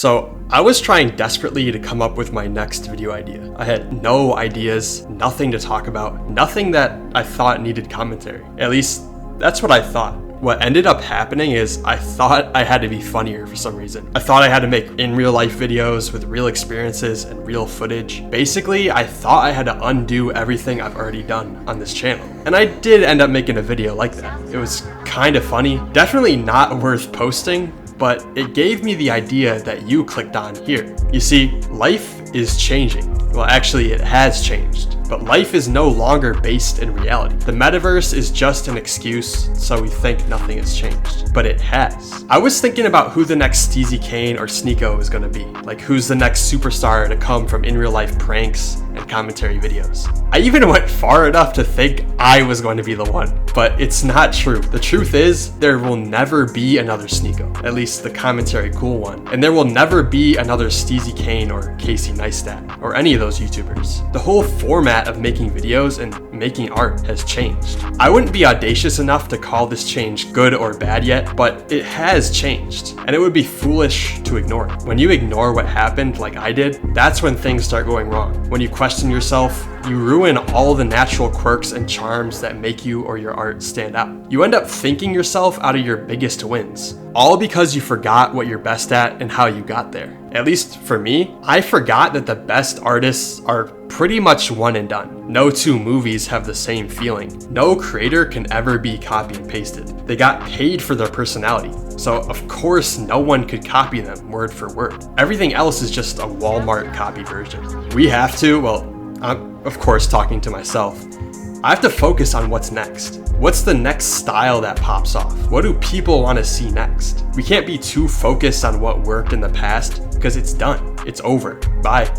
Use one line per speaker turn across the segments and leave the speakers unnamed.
So I was trying desperately to come up with my next video idea. I had no ideas, nothing to talk about, nothing that I thought needed commentary. At least that's what I thought. What ended up happening is I thought I had to be funnier for some reason. I thought I had to make in real life videos with real experiences and real footage. Basically, I thought I had to undo everything I've already done on this channel. And I did end up making a video like that. It was kind of funny, definitely not worth posting, but it gave me the idea that you clicked on here. You see, life is changing. Well, actually, it has changed, but life is no longer based in reality. The metaverse is just an excuse, so we think nothing has changed, but it has. I was thinking about who the next Steezy Kane or Sneeko is gonna be, like who's the next superstar to come from in real life pranks and commentary videos. I even went far enough to think I was going to be the one, but it's not true. The truth is, there will never be another Sneeko, at least the commentary cool one, and there will never be another Steezy Kane or Casey Neistat, or any of those YouTubers. The whole format of making videos and making art has changed. I wouldn't be audacious enough to call this change good or bad yet, but it has changed, and it would be foolish to ignore it. When you ignore what happened like I did, that's when things start going wrong. When you question yourself, you ruin all the natural quirks and charms that make you or your art stand out. You end up thinking yourself out of your biggest wins, all because you forgot what you're best at and how you got there. At least for me, I forgot that the best artists are pretty much one and done. No two movies have the same feeling. No creator can ever be copy and pasted. They got paid for their personality, so of course no one could copy them word for word. Everything else is just a Walmart copy version. We have to, well, I'm of course talking to myself, I have to focus on what's next. What's the next style that pops off? What do people want to see next? We can't be too focused on what worked in the past because it's done. It's over. Bye.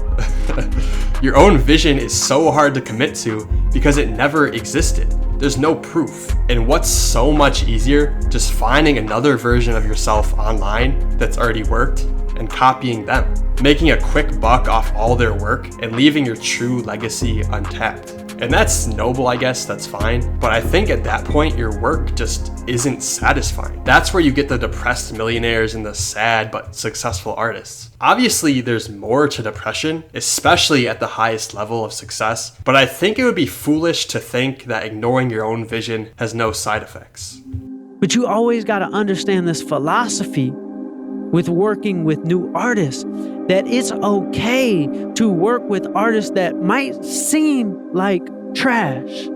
Your own vision is so hard to commit to because it never existed. There's no proof. And what's so much easier, just finding another version of yourself online that's already worked and copying them, making a quick buck off all their work and leaving your true legacy untapped. And that's noble, I guess, that's fine. But I think at that point, your work just isn't satisfying. That's where you get the depressed millionaires and the sad but successful artists. Obviously, there's more to depression, especially at the highest level of success. But I think it would be foolish to think that ignoring your own vision has no side effects.
But you always got to understand this philosophy with working with new artists, that it's okay to work with artists that might seem like trash,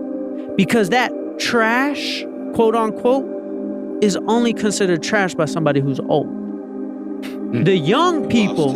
because that trash, quote unquote, is only considered trash by somebody who's old. The young people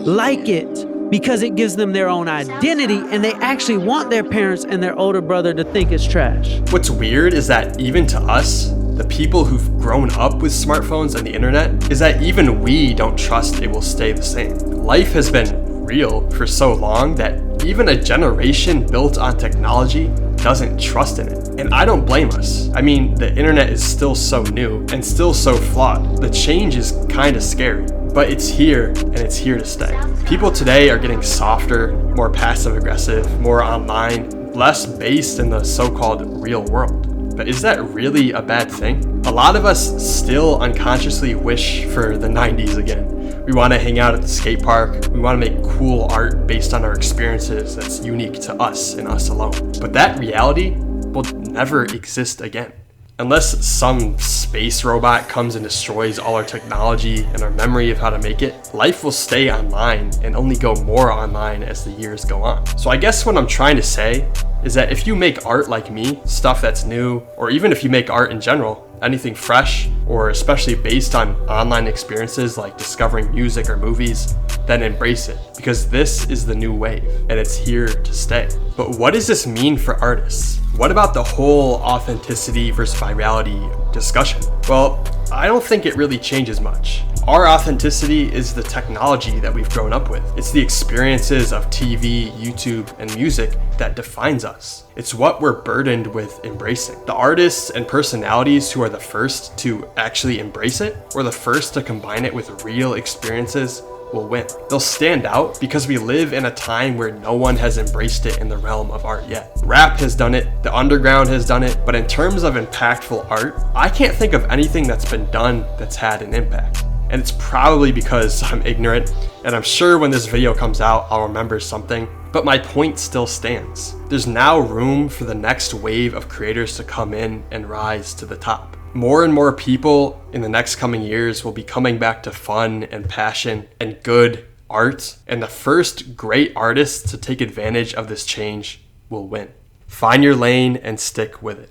like it because it gives them their own identity, and they actually want their parents and their older brother to think it's trash.
What's weird is that even to us, the people who've grown up with smartphones and the internet, is that even we don't trust it will stay the same. Life has been real for so long that even a generation built on technology doesn't trust in it. And I don't blame us. I mean, the internet is still so new and still so flawed. The change is kind of scary, but it's here and it's here to stay. People today are getting softer, more passive aggressive, more online, less based in the so-called real world. But is that really a bad thing? A lot of us still unconsciously wish for the 90s again. We want to hang out at the skate park. We want to make cool art based on our experiences that's unique to us and us alone. But that reality will never exist again. Unless some space robot comes and destroys all our technology and our memory of how to make it, life will stay online and only go more online as the years go on. So I guess what I'm trying to say is that if you make art like me, stuff that's new, or even if you make art in general, anything fresh, or especially based on online experiences like discovering music or movies, then embrace it, because this is the new wave and it's here to stay. But what does this mean for artists? What about the whole authenticity versus virality discussion? Well, I don't think it really changes much. Our authenticity is the technology that we've grown up with. It's the experiences of TV, YouTube, and music that defines us. It's what we're burdened with embracing. The artists and personalities who are the first to actually embrace it, or the first to combine it with real experiences, will win. They'll stand out because we live in a time where no one has embraced it in the realm of art yet. Rap has done it, the underground has done it, but in terms of impactful art, I can't think of anything that's been done that's had an impact. And it's probably because I'm ignorant, and I'm sure when this video comes out, I'll remember something. But my point still stands. There's now room for the next wave of creators to come in and rise to the top. More and more people in the next coming years will be coming back to fun and passion and good art, and the first great artists to take advantage of this change will win. Find your lane and stick with it.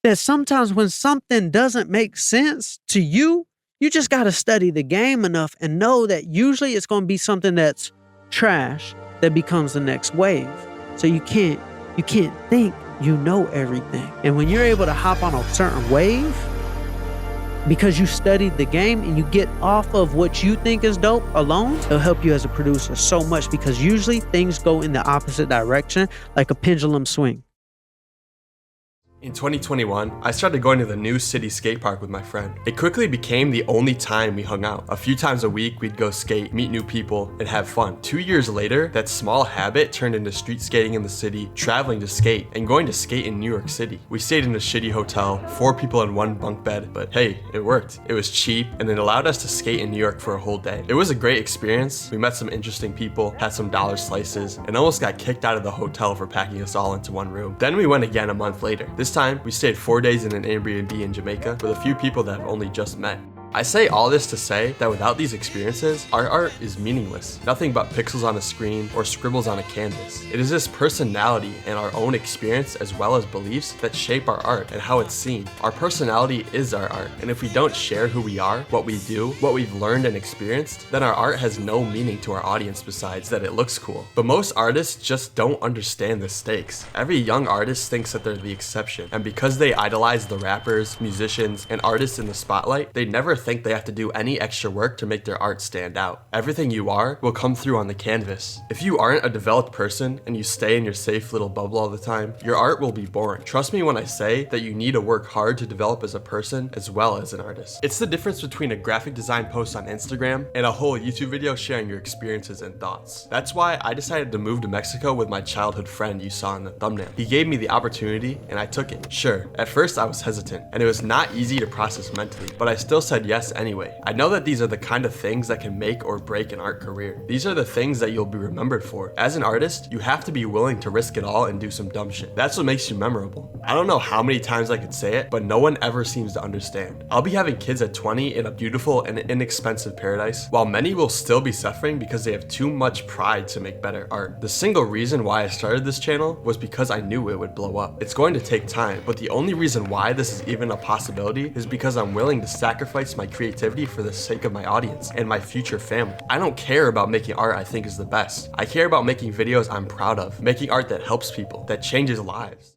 That sometimes when something doesn't make sense to you, you just got to study the game enough and know that usually it's going to be something that's trash that becomes the next wave. So you can't think you know everything. And when you're able to hop on a certain wave because you studied the game and you get off of what you think is dope alone, it'll help you as a producer so much, because usually things go in the opposite direction like a pendulum swing.
In 2021, I started going to the new city skate park with my friend. It quickly became the only time we hung out. A few times a week, we'd go skate, meet new people, and have fun. 2 years later, that small habit turned into street skating in the city, traveling to skate, and going to skate in New York City. We stayed in a shitty hotel, 4 people in 1 bunk bed, but hey, it worked. It was cheap, and it allowed us to skate in New York for a whole day. It was a great experience. We met some interesting people, had some dollar slices, and almost got kicked out of the hotel for packing us all into one room. Then we went again a month later. This time, we stayed 4 days in an Airbnb in Jamaica with a few people that I've only just met. I say all this to say that without these experiences, our art is meaningless. Nothing but pixels on a screen or scribbles on a canvas. It is this personality and our own experience as well as beliefs that shape our art and how it's seen. Our personality is our art, and if we don't share who we are, what we do, what we've learned and experienced, then our art has no meaning to our audience besides that it looks cool. But most artists just don't understand the stakes. Every young artist thinks that they're the exception, and because they idolize the rappers, musicians, and artists in the spotlight, they never think they have to do any extra work to make their art stand out. Everything you are will come through on the canvas. If you aren't a developed person and you stay in your safe little bubble all the time, your art will be boring. Trust me when I say that you need to work hard to develop as a person as well as an artist. It's the difference between a graphic design post on Instagram and a whole YouTube video sharing your experiences and thoughts. That's why I decided to move to Mexico with my childhood friend you saw in the thumbnail. He gave me the opportunity and I took it. Sure, at first I was hesitant and it was not easy to process mentally, but I still said yes anyway. I know that these are the kind of things that can make or break an art career. These are the things that you'll be remembered for. As an artist, you have to be willing to risk it all and do some dumb shit. That's what makes you memorable. I don't know how many times I could say it, but no one ever seems to understand. I'll be having kids at 20 in a beautiful and inexpensive paradise, while many will still be suffering because they have too much pride to make better art. The single reason why I started this channel was because I knew it would blow up. It's going to take time, but the only reason why this is even a possibility is because I'm willing to sacrifice my creativity for the sake of my audience and my future family. I don't care about making art I think is the best. I care about making videos I'm proud of, making art that helps people, that changes lives.